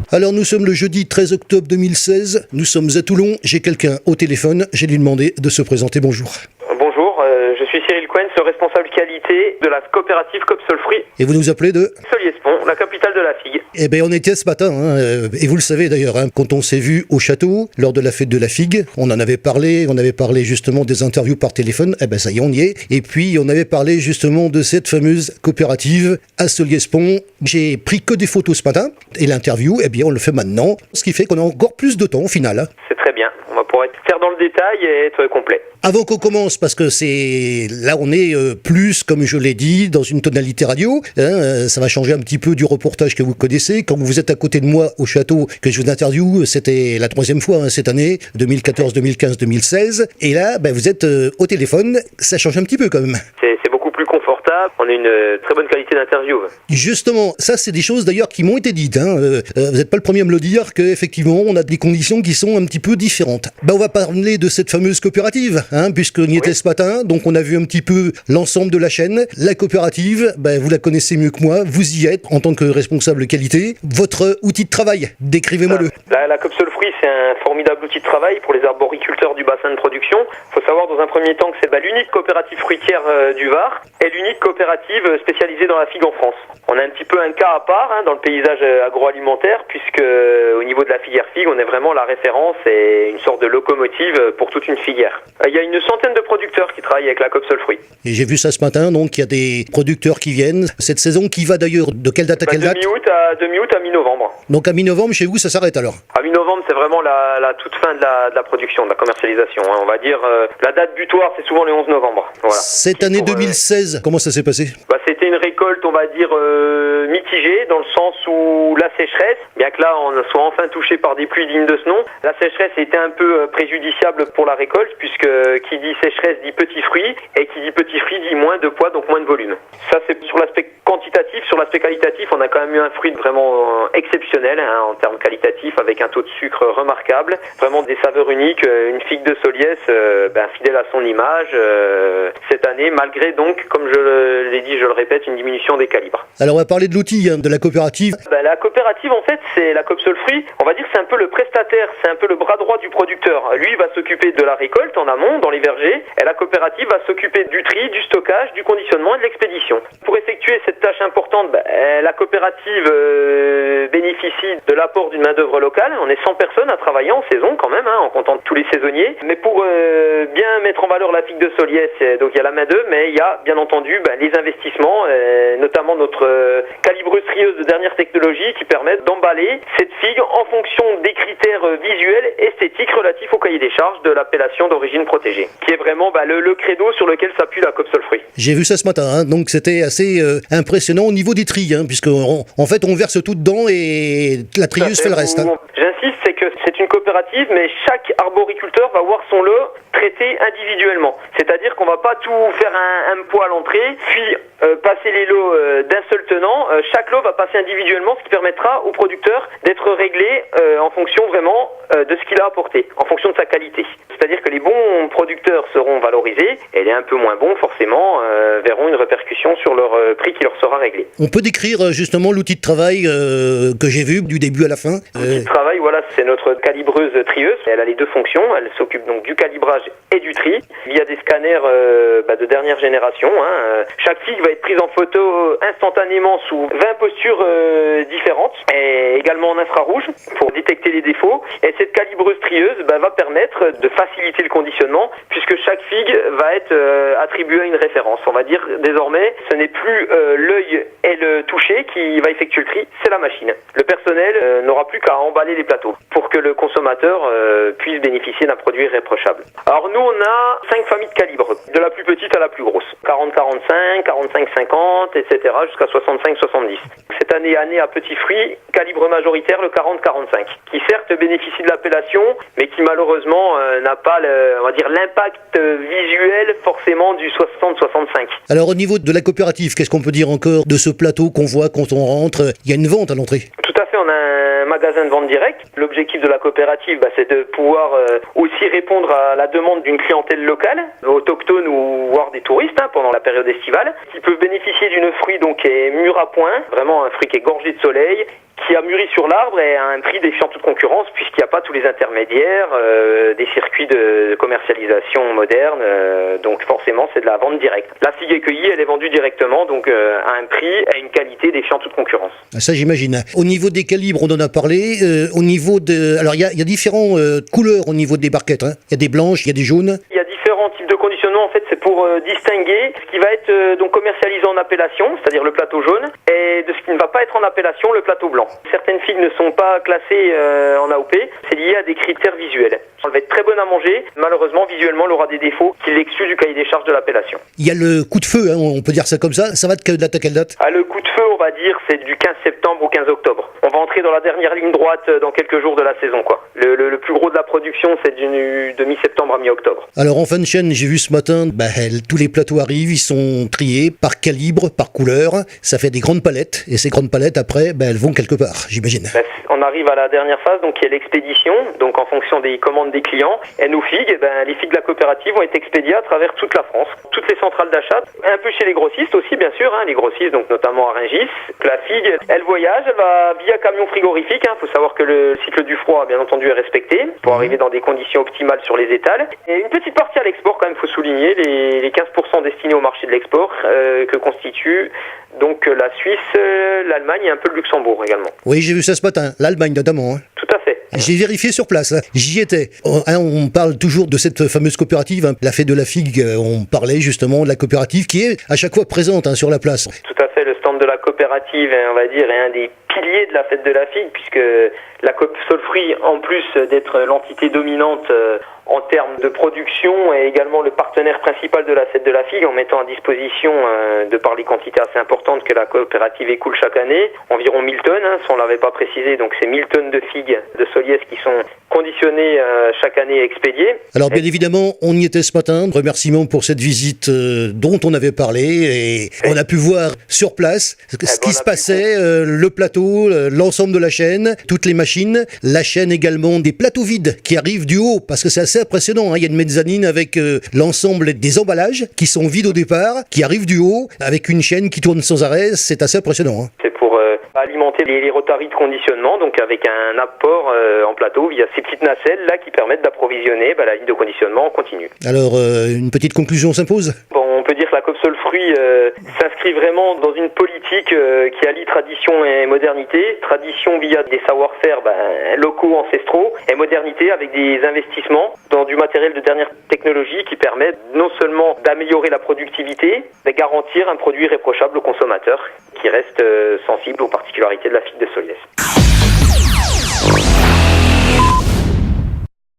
Alors nous sommes le jeudi 13 octobre 2016, nous sommes à Toulon, j'ai quelqu'un au téléphone, j'ai lui demandé de se présenter, bonjour. Bonjour, je suis Cyril Cohen, responsable qualité de la coopérative Copseul Fruits. Et vous nous appelez de Soliespont, la capitale de la figue. Eh bien on était ce matin, et vous le savez d'ailleurs, quand on s'est vu au château, lors de la fête de la figue, on en avait parlé, justement des interviews par téléphone, ça y est, on y est. Et puis on avait parlé justement de cette fameuse coopérative à Soliespont. J'ai pris que des photos ce matin, et l'interview, on le fait maintenant, ce qui fait qu'on a encore plus de temps au final. C'est très bien, on va pouvoir faire dans le détail et être complet. Avant qu'on commence, parce que là on est plus, comme je l'ai dit, dans une tonalité radio, ça va changer un petit peu du reportage que vous connaissez. Quand vous êtes à côté de moi au château, que je vous interviewe, c'était la 3e fois cette année, 2014, 2015, 2016, et là vous êtes au téléphone, ça change un petit peu quand même. C'est beaucoup plus confortable, on a une très bonne qualité d'interview. Justement, ça c'est des choses d'ailleurs qui m'ont été dites, vous n'êtes pas le premier à me le dire, qu'effectivement on a des conditions qui sont un petit peu différentes. On va parler de cette fameuse coopérative, puisqu'on y était ce matin, donc on a vu un petit peu l'ensemble de la chaîne. La coopérative, vous la connaissez mieux que moi, vous y êtes en tant que responsable qualité. Votre outil de travail, décrivez-moi-le. La Copseul Fruits, c'est un formidable outil de travail pour les arboriculteurs du bassin de production. Il faut savoir dans un premier temps que c'est l'unique coopérative fruitière du Var et l'unique coopérative spécialisée dans la figue en France. On a un petit peu un cas à part dans le paysage agroalimentaire, puisque au niveau de la filière figue, on est vraiment la référence et une sorte de locomotive pour toute une filière. Il y a une centaine de producteurs qui travaillent avec la Copseul Fruits. Et j'ai vu ça ce matin, donc il y a des producteurs qui viennent. Cette saison qui va d'ailleurs de quelle date à quelle date ? De mi-août à mi-novembre. Donc à mi-novembre, chez vous, ça s'arrête alors ? À mi-novembre, c'est vraiment la toute fin de la production, de la commercialisation. On va dire, la date butoir, c'est souvent le 11 novembre. Voilà. Cette année 2016, comment ça s'est passé ? C'était une récolte, on va dire, mitigée, dans le sens où la sécheresse, bien que là on soit enfin touché par des pluies dignes de ce nom, la sécheresse était un peu préjudiciable pour la récolte, puisque qui dit sécheresse dit petits fruits, et qui dit petits fruits dit moins de poids, donc moins de volume. Ça c'est sur l'aspect quantitatif. Sur l'aspect qualitatif, on a quand même eu un fruit vraiment exceptionnel en termes qualitatifs, avec un taux de sucre remarquable, vraiment des saveurs uniques, une figue de Soliès fidèle à son image cette année, malgré donc, comme je l'ai dit, je le répète, une diminution des calibres. Alors on va parler de l'outil, de la coopérative. La coopérative, en fait, c'est la Copseul Fruits. On va dire que c'est un peu le prestataire, c'est un peu le bras droit du producteur. Lui, il va s'occuper de la récolte en amont, dans les vergers, et la coopérative va s'occuper du tri, du stockage, du conditionnement et de l'expédition. Pour effectuer cette tâche importante, la coopérative bénéficie de l'apport d'une main-d'œuvre locale. On est 100 personnes à travailler en saison quand même, en comptant tous les saisonniers. Mais pour bien mettre en valeur la figue de Soliès, donc il y a la main-d'œuvre, mais il y a bien entendu les investissements, notamment notre calibreuse trieuse de dernière technologie qui permet d'emballer cette figue en fonction des critères visuels, esthétiques relatifs au cahier des charges de l'appellation d'origine protégée, qui est vraiment le credo sur lequel s'appuie la Copseul Fruits. J'ai vu ça ce matin, donc c'était assez impressionnant au niveau des tris, puisque en fait on verse tout dedans et la trieuse fait le reste. J'insiste, c'est que c'est une coopérative, mais chaque arboriculteur va voir son lot traité individuellement. C'est-à-dire qu'on va pas tout faire un poids à l'entrée, puis passer les lots d'un seul tenant. Chaque lot va passer individuellement, ce qui permettra au producteur d'être réglé en fonction vraiment de ce qu'il a apporté, en fonction de sa qualité. C'est-à-dire que les bons producteurs seront valorisés, et les un peu moins bons, forcément, verront une répercussion sur leur prix qui leur sera réglé. On peut décrire justement l'outil de travail que j'ai vu du début à la fin. L'outil de travail, c'est notre calibreuse trieuse. Elle a les deux fonctions. Elle s'occupe donc du calibrage et du tri via des scanners de dernière génération. Chaque figue va être prise en photo instantanément sous 20 postures différentes, et également en infrarouge pour détecter les défauts. Et cette calibreuse trieuse va permettre de faciliter le conditionnement, puisque chaque figue va être attribuée à une référence. On va dire désormais, ce n'est plus l'œil et le toucher qui va effectuer le tri, c'est la machine. Le personnel n'aura plus qu'à emballer les plateaux pour que le consommateur puisse bénéficier d'un produit irréprochable. Alors nous, on a 5 familles de calibres, de la plus petite à la plus grosse. 40-45, 45-50, etc. jusqu'à 65-70. Cette année à petits fruits, calibre majoritaire le 40-45, qui certes bénéficie de l'appellation, mais qui malheureusement n'a pas l'impact visuel forcément du 60-65. Alors au niveau de la coopérative, qu'est-ce qu'on peut dire encore de ce plateau qu'on voit quand on rentre ? Il y a une vente à l'entrée. Tout à fait, on a un magasin de vente directe. L'objectif de la coopérative, c'est de pouvoir aussi répondre à la demande d'une clientèle locale, autochtone ou voire des touristes pendant la période estivale, qui peuvent bénéficier d'une fruit donc qui est mûr à point, vraiment un fruit qui est gorgé de soleil, qui a mûri sur l'arbre et à un prix défiant toute concurrence, puisqu'il n'y a pas tous les intermédiaires, des circuits de commercialisation modernes, donc forcément c'est de la vente directe. La figue écueillie, elle est vendue directement, donc à un prix, à une qualité défiant toute concurrence. Ça j'imagine. Au niveau des calibres, on en a parlé. Au niveau de... Alors il y a différentes couleurs au niveau des barquettes. Hein. Il y a des blanches, il y a des jaunes. Il y a différents types de conditionnement, en fait c'est pour distinguer ce qui va être donc commercialisé en appellation, c'est-à-dire le plateau jaune, et de ce qui ne va pas être en appellation, le plateau blanc. Certaines figues ne sont pas classées en AOP, c'est lié à des critères visuels. Elle va être très bonne à manger, malheureusement visuellement elle aura des défauts qui l'excluent du cahier des charges de l'appellation. Il y a le coup de feu, hein, on peut dire ça comme ça va de quelle date à quelle date? Le coup de feu, on va dire, c'est du 15 septembre au 15 octobre. On va entrer dans la dernière ligne droite dans quelques jours de la saison, quoi. Le plus gros de la production, c'est de mi-septembre à mi-octobre. Alors en fin de chaîne, j'ai vu ce matin, tous les plateaux arrivent, ils sont triés par calibre, par couleur, ça fait des grandes palettes, et ces grandes palettes, après, elles vont quelque part, j'imagine. On arrive à la dernière phase, donc qui est l'expédition, donc en fonction des commandes des clients, et nos figues, les figues de la coopérative vont être expédiées à travers toute la France, toutes les centrales d'achat, un peu chez les grossistes aussi, bien sûr, hein, les grossistes, donc notamment à Rungis. La figue, elle voyage, elle va via camion frigorifique, faut savoir que le cycle du froid, bien entendu, est respecté, pour arriver dans des conditions optimales sur les étals. Et une petite partie à l'export, quand même, faut souligner, les 15% destinés au marché de l'export, que constituent donc la Suisse, l'Allemagne et un peu le Luxembourg également. Oui, j'ai vu ça ce matin, l'Allemagne notamment. Hein. Tout à fait. J'ai vérifié sur place, hein. J'y étais. On parle toujours de cette fameuse coopérative, hein. La fête de la figue, on parlait justement de la coopérative qui est à chaque fois présente sur la place. Tout à fait, le stand de la coopérative, on va dire, est un des piliers de la fête de la figue, puisque la Coop Solfruit, en plus d'être l'entité dominante en termes de production, est également le partenaire principal de la fête de la figue, en mettant à disposition, de par les quantités assez importantes que la coopérative écoule chaque année, environ 1000 tonnes, si on ne l'avait pas précisé, donc c'est 1000 tonnes de figues de Soliès qui sont conditionnées chaque année et expédiées. Alors bien évidemment, on y était ce matin, remerciements pour cette visite dont on avait parlé, et on a pu voir sur place ce qui se passait, le plateau, l'ensemble de la chaîne, toutes les machines, la chaîne également des plateaux vides qui arrivent du haut, parce que c'est assez impressionnant, hein. Il y a une mezzanine avec l'ensemble des emballages qui sont vides au départ, qui arrivent du haut, avec une chaîne qui tourne sans arrêt, c'est assez impressionnant. Hein. C'est pour alimenter les rotaries de conditionnement, donc avec un apport en plateau via ces petites nacelles là qui permettent d'approvisionner la ligne de conditionnement en continu. Alors, une petite conclusion s'impose? On peut dire que la Coop Solfruit s'inscrit vraiment dans une politique qui allie tradition et modernité. Tradition via des savoir-faire locaux, ancestraux, et modernité avec des investissements dans du matériel de dernière technologie qui permet non seulement d'améliorer la productivité, mais garantir un produit irréprochable au consommateur qui reste sensible aux particularités de la figue de Soliès.